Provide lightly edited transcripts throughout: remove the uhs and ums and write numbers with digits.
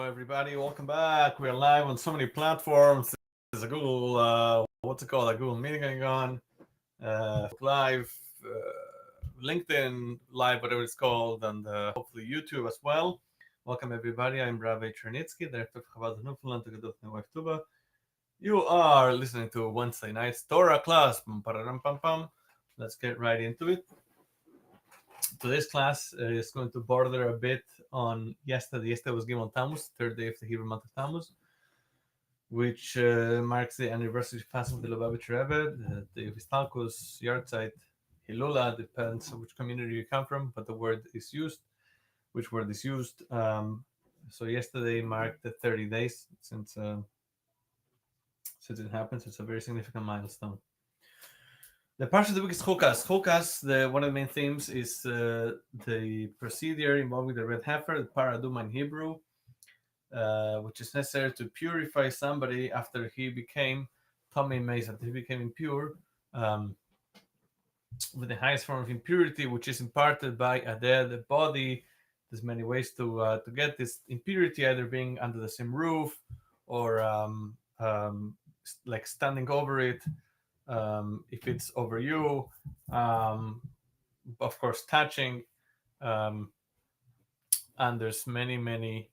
everybody. Welcome back. We're live on so many platforms. There's a Google, what's it called? A Google meeting going on. Live, LinkedIn Live, whatever it's called, and hopefully YouTube as well. Welcome, everybody. I'm Rabbi Chernitsky, Director of Chabad Newfoundland, Together with my wife Tuba. You are listening to Wednesday night's Torah class. Let's get right into it. Today's class is going to border a bit on yesterday. Yesterday was Gimel Tammuz, third day of the Hebrew month of Tammuz, which marks the anniversary of passing of the Lubavitcher Rebbe, the day of Istalkus, Yartzeit, Hilula, depends on which community you come from, but the word is used, which word is used. So yesterday marked the 30 days since it happened, so it's a very significant milestone. The parsha of the week is Chukas. Chukas, one of the main themes is the procedure involving the red heifer, the paraduma in Hebrew, which is necessary to purify somebody after he became Tomei Meis, after he became impure, with the highest form of impurity, which is imparted by a dead body. There's many ways to get this impurity, either being under the same roof or like standing over it. If it's over you, of course, touching, and there's many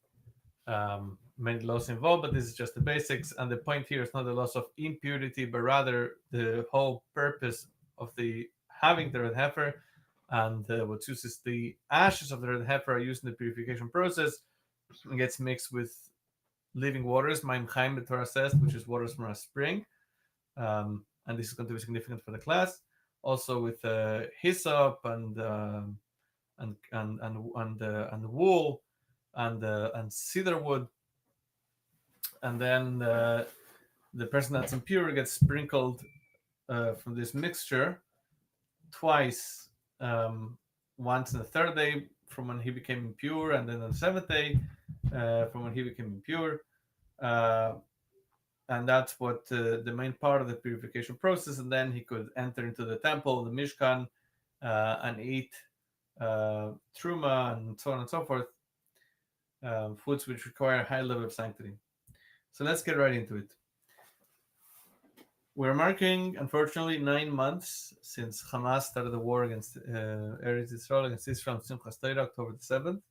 laws involved, but this is just the basics. And the point here is not the loss of impurity, but rather the whole purpose of the having the red heifer, and what uses the ashes of the red heifer are used in the purification process and gets mixed with living waters, Maim Chaim, the Torah says, which is waters from a spring. And this is going to be significant for the class. Also with hyssop and wool and cedar wood, and then the person that's impure gets sprinkled from this mixture twice. Once on the third day from when he became impure, and then on the seventh day from when he became impure. And that's what the main part of the purification process. And then he could enter into the temple, the Mishkan, and eat truma and so on and so forth, foods which require a high level of sanctity. So let's get right into it. We're marking, unfortunately, 9 months since Hamas started the war against Eretz Israel, against Israel on Simchas Torah, October the 7th.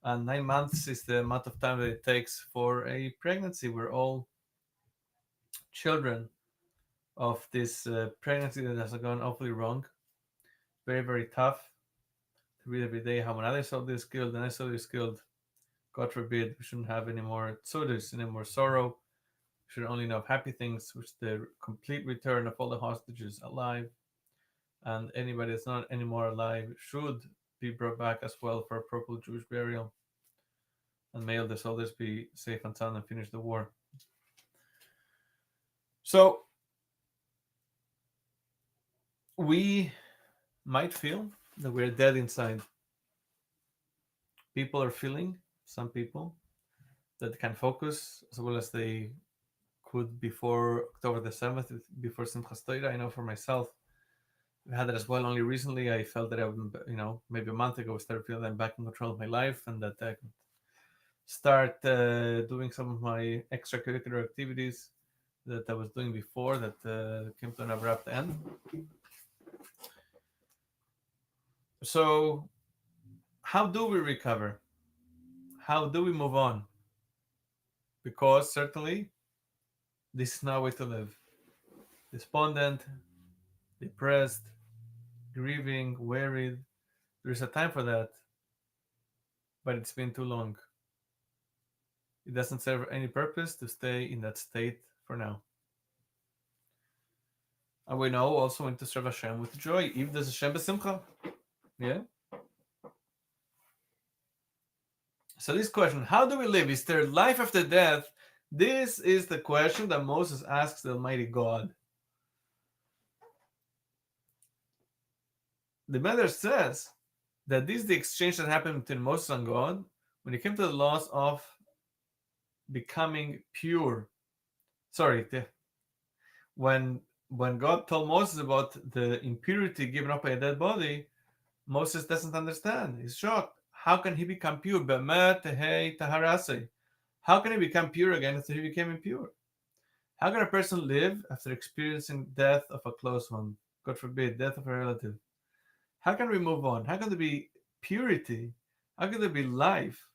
And 9 months is the amount of time that it takes for a pregnancy. We're all children of this pregnancy that has gone awfully wrong. Very, very tough to read every day how another soldier is killed, another soldier is killed. God forbid, we shouldn't have any more tzudus, any more sorrow. We should only know of happy things, which is the complete return of all the hostages alive. And anybody that's not anymore alive should be brought back as well for a proper Jewish burial. And may all the soldiers be safe and sound and finish the war. So we might feel that we're dead inside. People are feeling, some people, that can focus as well as they could before October the 7th, before Simchas Torah. I know for myself, I had it as well. Only recently I felt that maybe a month ago, I started feeling I'm back in control of my life, and that I could start doing some of my extracurricular activities that I was doing before that came to an abrupt end. So how do we recover? How do we move on? Because certainly this is not a way to live. Despondent, depressed, grieving, worried. There is a time for that, but it's been too long. It doesn't serve any purpose to stay in that state for now. And we know also when to serve Hashem with joy. If there's Hashem b'simcha. Yeah? So this question, how do we live? Is there life after death? This is the question that Moses asks the Almighty God. The Medrash says that this is the exchange that happened between Moses and God when it came to the loss of becoming pure. When God told Moses about the impurity given up by a dead body, Moses doesn't understand. He's shocked. how can he become pure? How can he become pure again after he became impure? How can a person live after experiencing death of a close one? God forbid, death of a relative. How can we move on? How can there be purity? How can there be life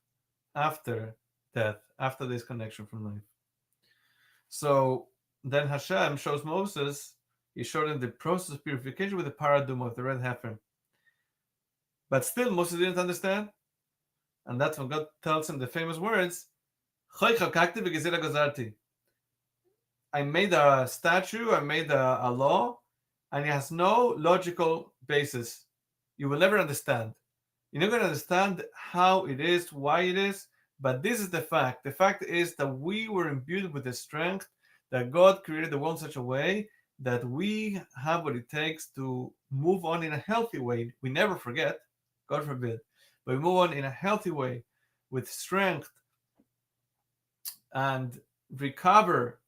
after death, after this connection from life? So then Hashem shows Moses, he showed him the process of purification with the paradigm of the red heifer. But still, Moses didn't understand. And that's when God tells him the famous words, I made a statue, I made a law, and it has no logical basis. You will never understand. You're not going to understand how it is, why it is, but this is the fact. The fact is that we were imbued with the strength that God created the world in such a way that we have what it takes to move on in a healthy way. We never forget, God forbid, but we move on in a healthy way with strength and recover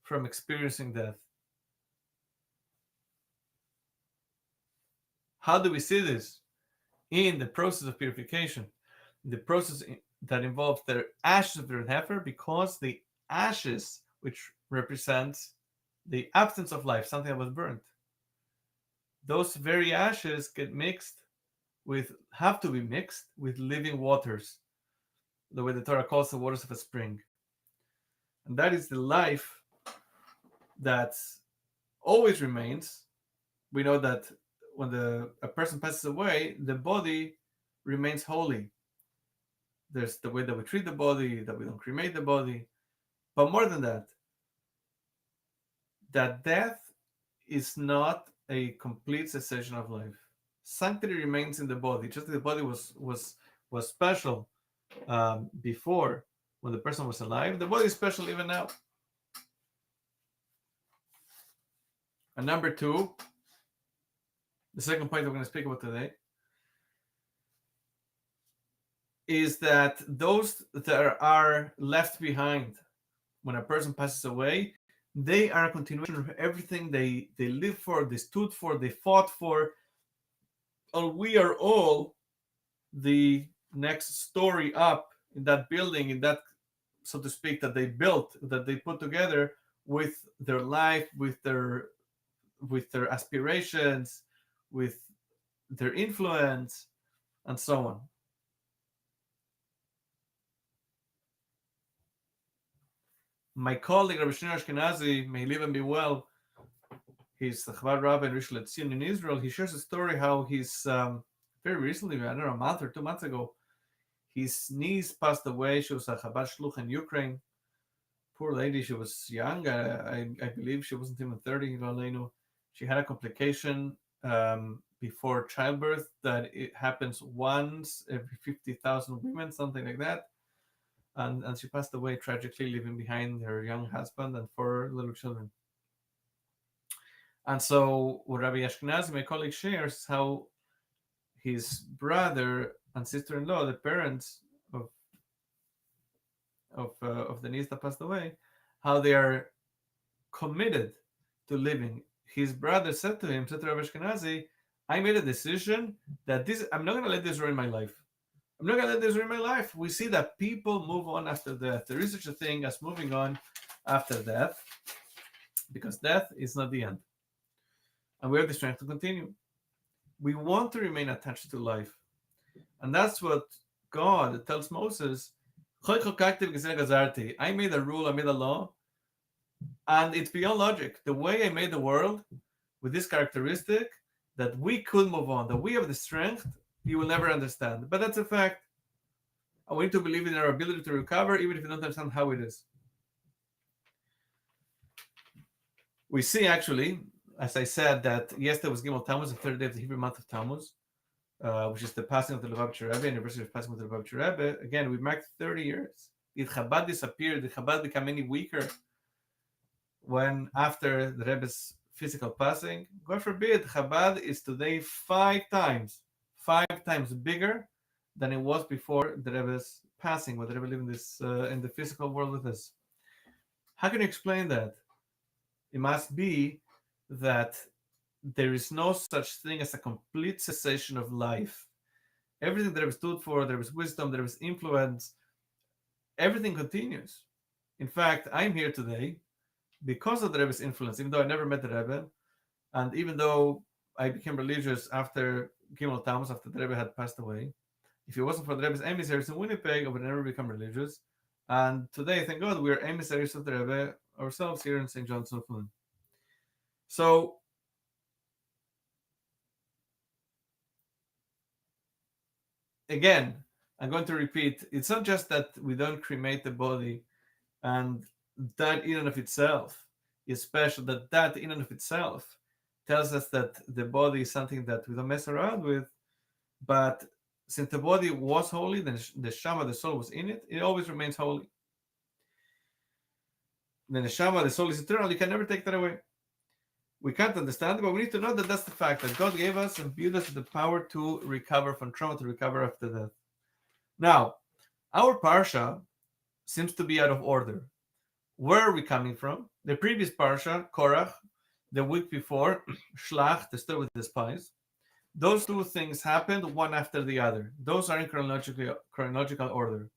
from experiencing death. How do we see this? In the process of purification, the process that involves the ashes of the red heifer, because the ashes, which represents the absence of life, something that was burnt, those very ashes have to be mixed with living waters, the way the Torah calls the waters of a spring. And that is the life that always remains. We know that when a person passes away, the body remains holy. There's the way that we treat the body, that we don't cremate the body. But more than that, that death is not a complete cessation of life. Sanctity remains in the body. Just like the body was special before, when the person was alive, the body is special even now. And number two, the second point we're going to speak about today, is that those that are left behind when a person passes away, they are a continuation of everything they lived for, they stood for, they fought for. And we are all the next story up in that building, in that, so to speak, that they built, that they put together with their life, with their aspirations, with their influence, and so on. My colleague Rabbi Shneur Ashkenazi, may he live and be well, he's the Chabad rabbi in Rishon LeZion in Israel. He shares a story how he's very recently, I don't know, a month or 2 months ago, his niece passed away. She was a Chabad shluch in Ukraine. Poor lady, she was young. I believe she wasn't even 30. She had a complication before childbirth that it happens once every 50,000 women, something like that. And she passed away tragically, leaving behind her young husband and 4 little children. And so what Rabbi Ashkenazi, my colleague, shares how his brother and sister-in-law, the parents of the niece that passed away, how they are committed to living. His brother said to Rabbi Ashkenazi, I made a decision that I'm not going to let this ruin my life. I'm not going to let this ruin my life. We see that people move on after death. There is such a thing as moving on after death, because death is not the end. And we have the strength to continue. We want to remain attached to life. And that's what God tells Moses. I made a rule, I made a law, and it's beyond logic. The way I made the world with this characteristic, that we could move on, that we have the strength, you will never understand. But that's a fact. And we need to believe in our ability to recover, even if you don't understand how it is. We see, actually, as I said, that yesterday was Gimel Tammuz, the third day of the Hebrew month of Tammuz, which is the passing of the Lubavitcher Rebbe, anniversary of passing of the Lubavitcher Rebbe. Again, we marked 30 years. Did Chabad disappear? Did Chabad become any weaker when after the Rebbe's physical passing? God forbid. Chabad is today 5 times bigger than it was before the Rebbe's passing, when the Rebbe lived in the physical world with us. How can you explain that? It must be that there is no such thing as a complete cessation of life. Everything that Rebbe stood for, there was wisdom, there was influence, everything continues. In fact, I'm here today because of the Rebbe's influence, even though I never met the Rebbe, and even though I became religious after Gimel Tammuz, after the Rebbe had passed away. If it wasn't for the Rebbe's emissaries in Winnipeg, I would never become religious. And today, thank God, we are emissaries of the Rebbe ourselves here in St. John's, Newfoundland. So, again, I'm going to repeat, it's not just that we don't cremate the body and that in and of itself is special, that in and of itself tells us that the body is something that we don't mess around with. But since the body was holy, then the neshama, the soul, was in it, it always remains holy. The neshama, the soul, is eternal. You can never take that away. We can't understand it, but we need to know that that's the fact, that God gave us and imbued us with the power to recover from trauma, to recover after death. Now, our parsha seems to be out of order. Where are we coming from? The previous parsha, Korach, the week before, Shlach, the story with the spies. Those two things happened one after the other. Those are in chronological order.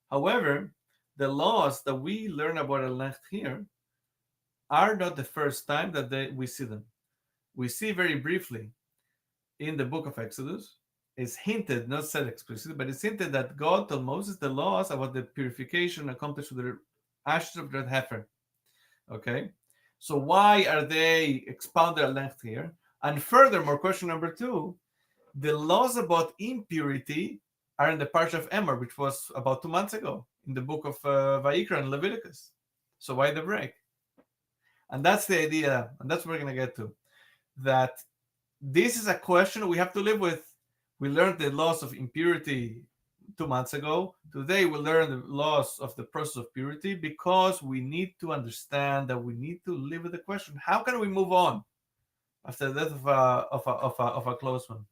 However, the laws that we learn about Elech here are not the first time that we see them. We see very briefly in the book of Exodus. It's hinted, not said explicitly, but it's hinted that God told Moses the laws about the purification accomplished with the ashes of red heifer. Okay, so why are they expounded at length here? And furthermore, question number 2, the laws about impurity are in the Parsha of Emor, which was about 2 months ago in the book of Vayikra and Leviticus. So why the break? And that's the idea, and that's what we're going to get to. That this is a question we have to live with. We learned the laws of impurity 2 months ago. Today we learn the laws of the process of purity because we need to understand that we need to live with the question: how can we move on after the death of a close one?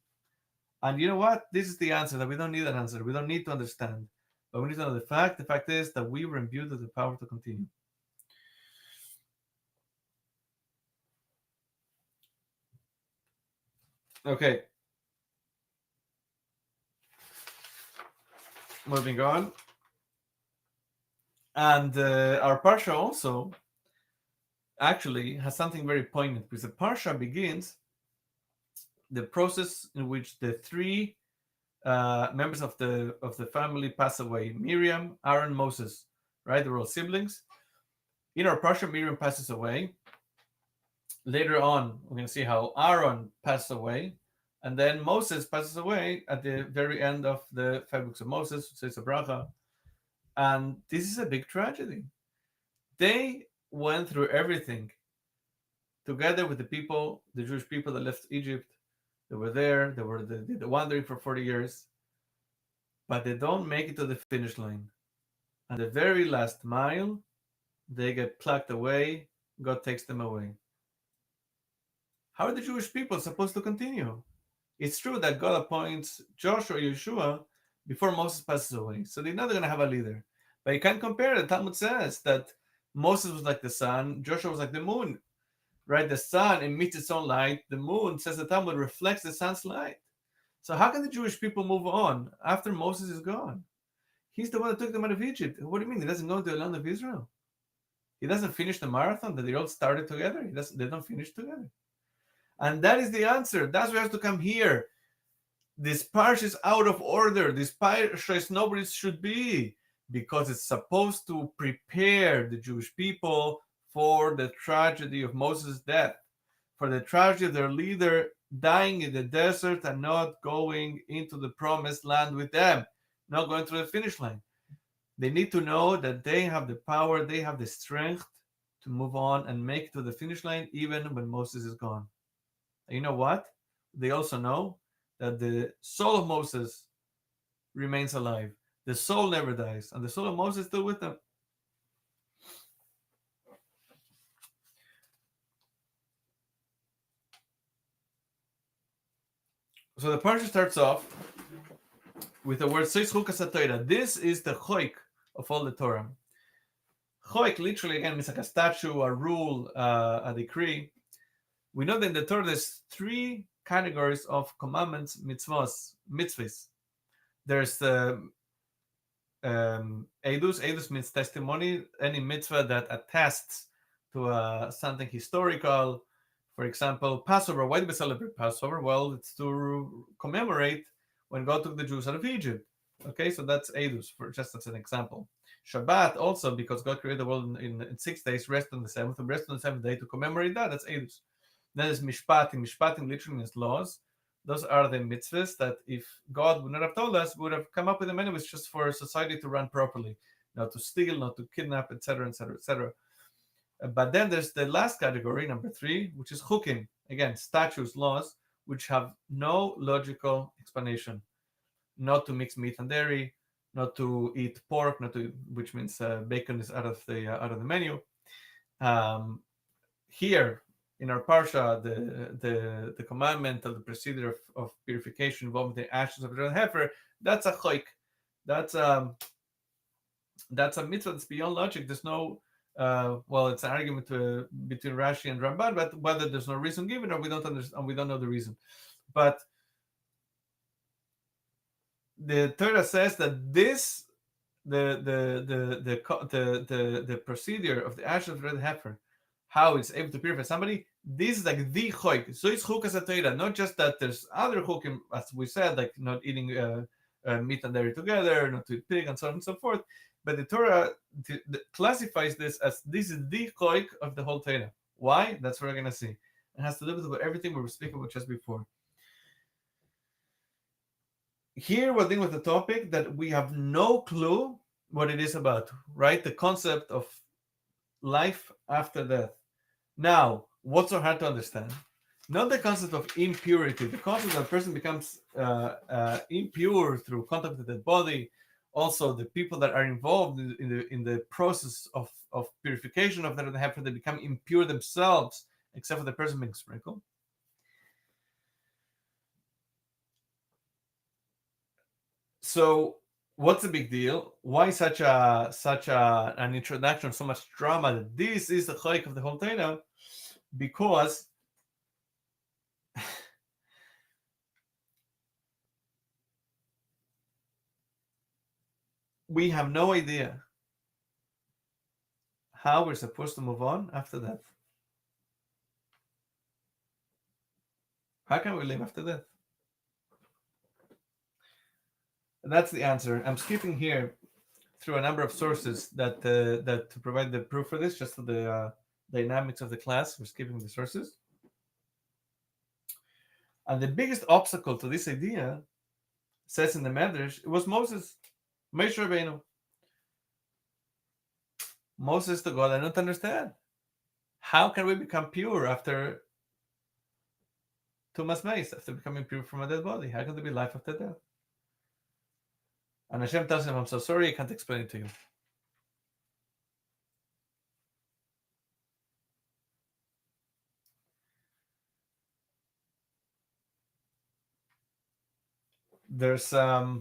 And you know what? This is the answer, that we don't need an answer. We don't need to understand. But we need to know the fact. The fact is that we were imbued with the power to continue. Okay. Moving on. And our Parsha also actually has something very poignant, because the Parsha begins the process in which the 3 members of the family pass away: Miriam, Aaron, Moses. Right? They were all siblings. In our Parsha, Miriam passes away. Later on, we're going to see how Aaron passes away, and then Moses passes away at the very end of the 5 books of Moses, says a bracha. And this is a big tragedy. They went through everything together with the people, the Jewish people that left Egypt. They were there. They were wandering for 40 years, but they don't make it to the finish line. And the very last mile, they get plucked away. God takes them away. How are the Jewish people supposed to continue? It's true that God appoints Joshua, Yeshua, before Moses passes away. So they're not going to have a leader. But you can't compare. The Talmud says that Moses was like the sun, Joshua was like the moon. Right? The sun emits its own light. The moon, says the Talmud, reflects the sun's light. So how can the Jewish people move on after Moses is gone? He's the one that took them out of Egypt. What do you mean? He doesn't go to the land of Israel? He doesn't finish the marathon that they all started together? They don't finish together. And that is the answer. That's why we have to come here. This parsha is out of order. This parsha is not what it should be, because it's supposed to prepare the Jewish people for the tragedy of Moses' death, for the tragedy of their leader dying in the desert and not going into the promised land with them, not going to the finish line. They need to know that they have the power, they have the strength to move on and make it to the finish line even when Moses is gone. And you know what? They also know that the soul of Moses remains alive. The soul never dies, and the soul of Moses is still with them. So the parsha starts off with the word Seis Chukas HaTorah. This is the choik of all the Torah. Choik literally, again, means like a statute, a rule, a decree. We know that in the Torah there's 3 categories of commandments, mitzvahs. there's Eidus. Eidus means testimony, any mitzvah that attests to something historical. For example, Passover. Why do we celebrate Passover? Well, it's to commemorate when God took the Jews out of Egypt. Okay, so that's Eidus, for just as an example. Shabbat also, because God created the world in 6 days, rest on the seventh, and rest on the seventh day to commemorate that. That's Eidus. Then there's Mishpatim. Mishpatim literally means laws. Those are the mitzvahs that if God would not have told us, we would have come up with them anyways, just for society to run properly, not to steal, not to kidnap, etc., etc., etc. But then there's the last category, number 3, which is chukim. Again, statutes, laws, which have no logical explanation. Not to mix meat and dairy, not to eat pork, not to, which means bacon is out of the menu. Here in our parsha, the commandment of the procedure of purification involving the ashes of the heifer, that's a choik. That's a mitzvah that's beyond logic. There's no well, it's an argument between Rashi and Ramban, but whether there's no reason given or we don't understand, we don't know the reason. But the Torah says that this the procedure of the ashes of red heifer, how it's able to purify somebody, this is like the choik. So it's chukas Torah, not just that there's other chukim, as we said, like not eating meat and dairy together, not to eat pig, and so on and so forth. But the Torah classifies this as this is the choik of the whole Torah. Why? That's what we're gonna see. It has to do with everything we were speaking about just before. Here we're dealing with a topic that we have no clue what it is about, right? The concept of life after death. Now, what's so hard to understand? Not the concept of impurity, the concept that a person becomes impure through contact with the body. Also, the people that are involved in the process of purification of the heifer, they become impure themselves, except for the person being sprinkled. So, what's the big deal? Why such an introduction, so much drama? That this is the chayk of the whole Torah, because we have no idea how we're supposed to move on after that. How can we live after death? And that's the answer. I'm skipping here through a number of sources that to provide the proof for this, just for the dynamics of the class. We're skipping the sources. And the biggest obstacle to this idea, says in the Medrash, it was Moses, Moshe Rabbeinu. Moses to God, I don't understand. How can we become pure after Tumas Meis, after becoming pure from a dead body? How can there be life after death? And Hashem tells him, I'm so sorry, I can't explain it to you. There's a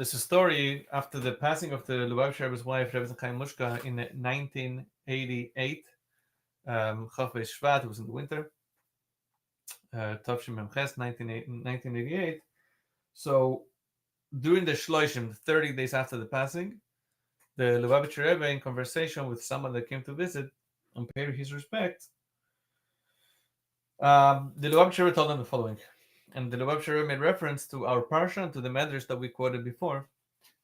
story after the passing of the Lubavitcher Rebbe's wife, Rebbe Chaim Mushka, in 1988. Chav Beis Shvat, it was in the winter. Tavshim Memches, 1988. So during the Shloshim, 30 days after the passing, the Lubavitcher Rebbe, in conversation with someone that came to visit and pay his respects, the Lubavitcher Rebbe told them the following. And the Lubavitcher Rebbe made reference to our parsha and to the Medrash that we quoted before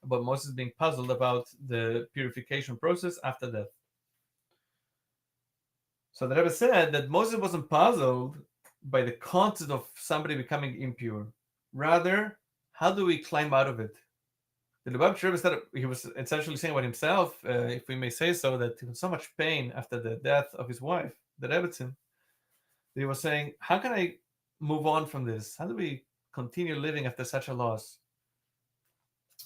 about Moses being puzzled about the purification process after death. So the Rebbe said that Moses wasn't puzzled by the concept of somebody becoming impure. Rather, how do we climb out of it? The Lubavitcher Rebbe said he was essentially saying about himself, if we may say so, that he was so much pain after the death of his wife, the Rebbetzin. He was saying, how can I move on from this? How do we continue living after such a loss?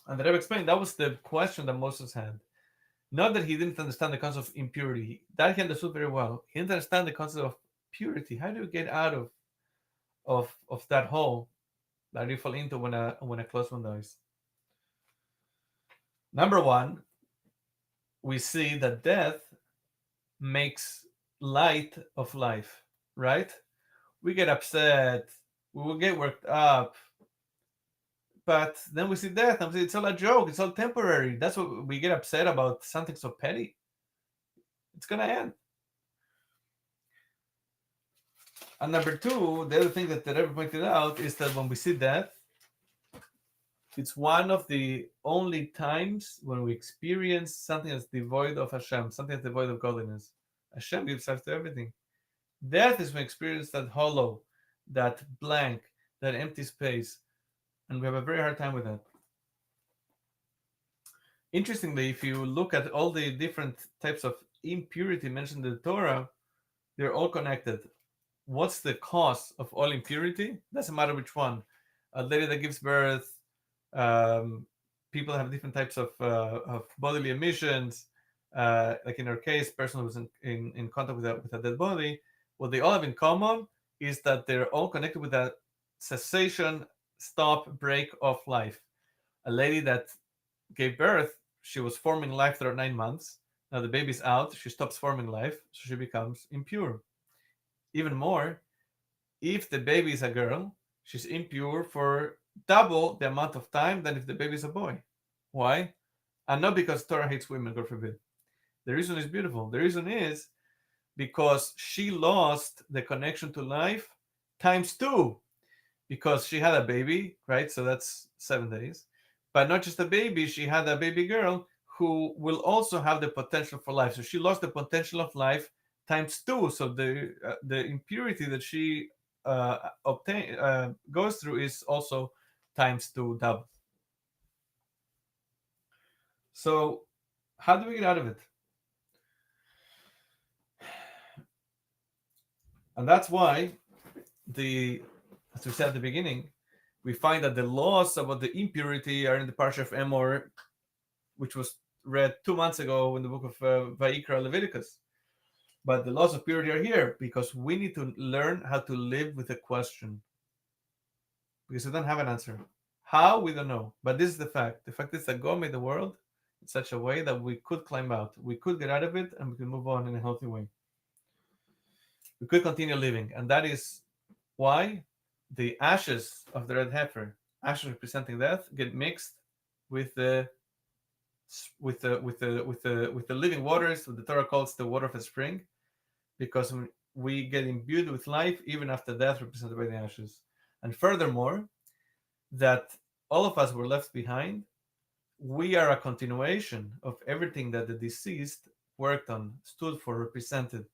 And the Rebbe explained that was the question that Moses had. Not that he didn't understand the concept of impurity. That he understood very well. He didn't understand the concept of purity. How do you get out of that hole that you fall into when a close one dies? Number one, we see that death makes light of life, right? We get upset, we will get worked up. But then we see death, and we say it's all a joke. It's all temporary. That's what we get upset about. Something so petty. It's gonna end. And number two, the other thing that the Rebbe pointed out is that when we see death, it's one of the only times when we experience something that's devoid of Hashem, something that's devoid of godliness. Hashem gives life to everything. Death is when we experience that hollow, that blank, that empty space, and we have a very hard time with that. Interestingly, if you look at all the different types of impurity mentioned in the Torah, they're all connected. What's the cause of all impurity? Doesn't matter which one. A lady that gives birth, people have different types of bodily emissions. Like in our case, person who was in contact with a dead body. What they all have in common is that they're all connected with that cessation, stop, break of life. A lady that gave birth, she was forming life throughout 9 months. Now the baby's out, she stops forming life, so she becomes impure. Even more, if the baby is a girl, she's impure for double the amount of time than if the baby is a boy. Why? And not because Torah hates women, God forbid. The reason is beautiful. The reason is because she lost the connection to life times 2 because she had a baby, right? So that's 7 days. But not just a baby, she had a baby girl who will also have the potential for life. So she lost the potential of life times 2. So the impurity that she goes through is also times 2 double. So how do we get out of it? And that's why as we said at the beginning, we find that the laws about the impurity are in the parsha of Emor, which was read 2 months ago in the book of Vayikra Leviticus. But the laws of purity are here because we need to learn how to live with a question. Because we don't have an answer. How? We don't know. But this is the fact. The fact is that God made the world in such a way that we could climb out. We could get out of it and we could move on in a healthy way. We could continue living. And that is why the ashes of the red heifer, ashes representing death, get mixed with the living waters, what the Torah calls the water of a spring, because we get imbued with life even after death, represented by the ashes. And furthermore, that all of us were left behind. We are a continuation of everything that the deceased worked on, stood for, represented.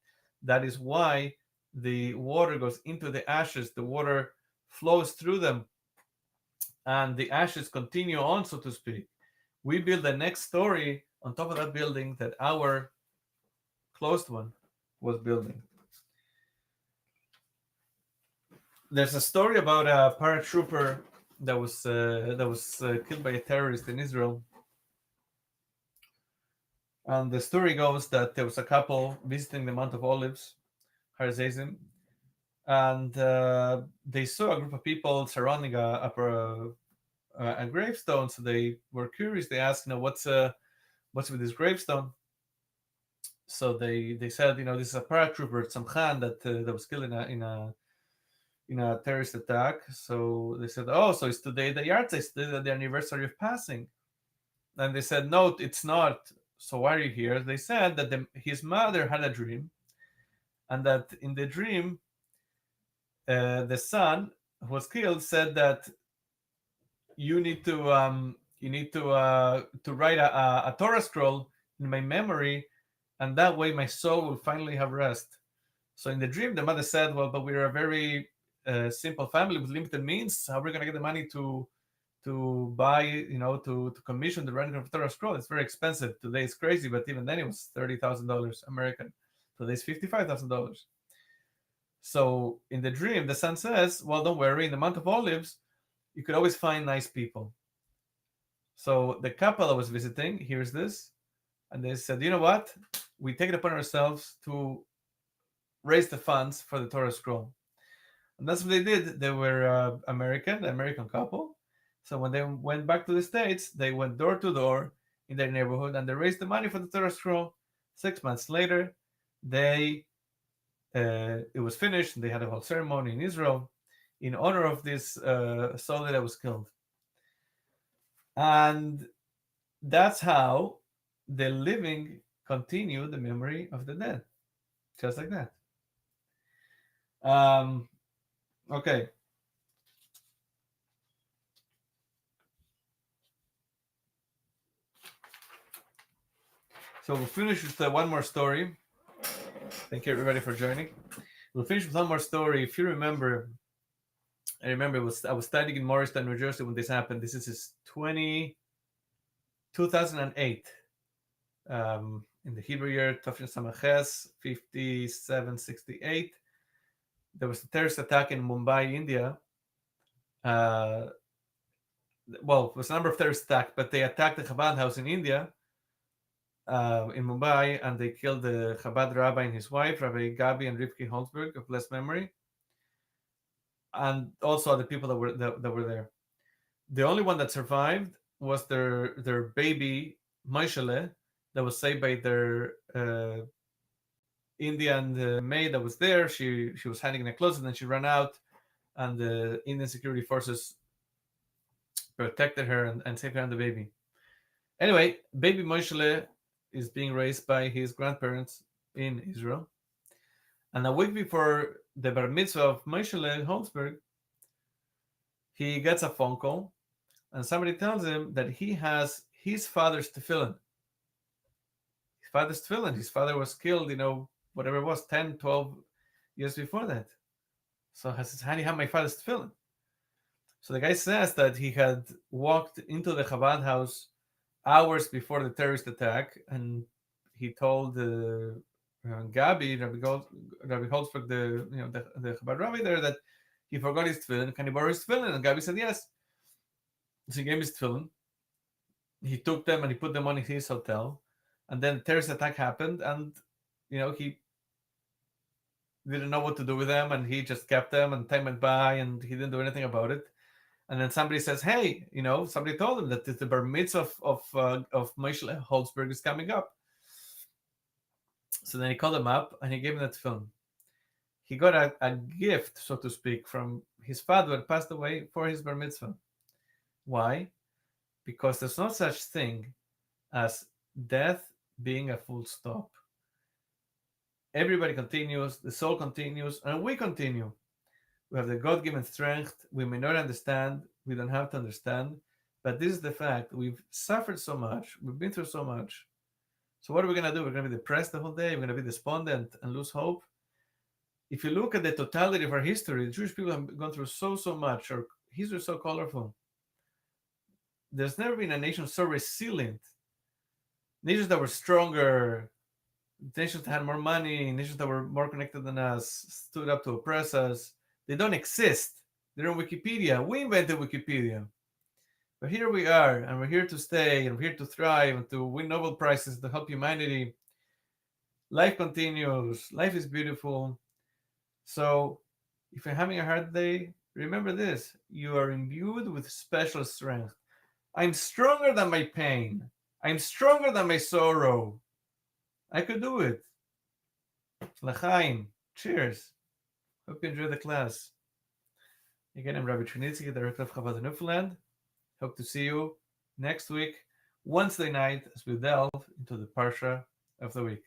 That is why the water goes into the ashes, the water flows through them, and the ashes continue on, so to speak. We build the next story on top of that building that our closed one was building. There's a story about a paratrooper that was killed by a terrorist in Israel. And the story goes that there was a couple visiting the Mount of Olives, Har Zeizim, and they saw a group of people surrounding a gravestone. So they were curious. They asked, what's with this gravestone? So they said, this is a paratrooper, Tzamchan, that was killed in a terrorist attack. So they said, oh, so it's today the yahrzeit, today the anniversary of passing. And they said, no, it's not. So why are you here? They said that his mother had a dream, and that in the dream, the son who was killed said that you need to write a Torah scroll in my memory, and that way my soul will finally have rest. So in the dream, the mother said, well, but we're a very simple family with limited means. How are we going to get the money to buy, to commission the writing of a Torah scroll? It's very expensive. Today it's crazy, but even then it was $30,000 American. Today's $55,000. So in the dream, the son says, well, don't worry, in the Mount of Olives, you could always find nice people. So the couple I was visiting hears this, and they said, you know what? We take it upon ourselves to raise the funds for the Torah scroll. And that's what they did. They were American couple. So when they went back to the States, they went door to door in their neighborhood and they raised the money for the Torah scroll. 6 months later, it was finished, and they had a whole ceremony in Israel in honor of this soul that was killed. And that's how the living continue the memory of the dead, just like that. Okay. So we'll finish with one more story. Thank you everybody for joining. We'll finish with one more story. If you remember, I remember I was studying in Morristown, New Jersey when this happened. This is 2008. In the Hebrew year, Tafshin Samaches, 5768. There was a terrorist attack in Mumbai, India. Well, it was a number of terrorist attacks, but they attacked the Chabad house in India, in Mumbai, and they killed the Chabad rabbi and his wife, Rabbi Gabi and Rivki Holzberg, of blessed memory, and also the people that were there. The only one that survived was their baby Moishele, that was saved by their Indian maid that was there. She was hiding in a closet, and then she ran out, and the Indian security forces protected her and saved her and the baby. Anyway, baby Moishele is being raised by his grandparents in Israel. And a week before the bar mitzvah of Moishele Holzberg, he gets a phone call, and somebody tells him that he has his father's tefillin. His father's tefillin. His father was killed, whatever it was, 10, 12 years before that. So he says, how do you have my father's tefillin? So the guy says that he had walked into the Chabad house hours before the terrorist attack, and he told Gabi, Rabbi Holzberg, the Chabad rabbi there, that he forgot his tefillin. Can he borrow his tefillin? And Gabi said yes. So he gave his tefillin. He took them and he put them on his hotel. And then the terrorist attack happened, and he didn't know what to do with them, and he just kept them, and time went by, and he didn't do anything about it. And then somebody says, hey, somebody told him that the bar mitzvah of Moshe Holzberg is coming up. So then he called him up and he gave him that film. He got a gift, so to speak, from his father who had passed away for his bar mitzvah. Why? Because there's no such thing as death being a full stop. Everybody continues, the soul continues, and we continue. We have the God-given strength. We may not understand. We don't have to understand. But this is the fact. We've suffered so much. We've been through so much. So what are we going to do? We're going to be depressed the whole day. We're going to be despondent and lose hope. If you look at the totality of our history, the Jewish people have gone through so much. Our history is so colorful. There's never been a nation so resilient. Nations that were stronger, nations that had more money, nations that were more connected than us, stood up to oppress us. They don't exist. They're on Wikipedia. We invented Wikipedia. But here we are, and we're here to stay, and we're here to thrive, and to win Nobel Prizes to help humanity. Life continues. Life is beautiful. So if you're having a hard day, remember this. You are imbued with special strength. I'm stronger than my pain. I'm stronger than my sorrow. I could do it. L'chaim. Cheers. Hope you enjoyed the class. Again, I'm Rabbi Trinitsky, Director of Chabad Newfoundland. Hope to see you next week, Wednesday night, as we delve into the Parsha of the week.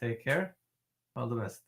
Take care. All the best.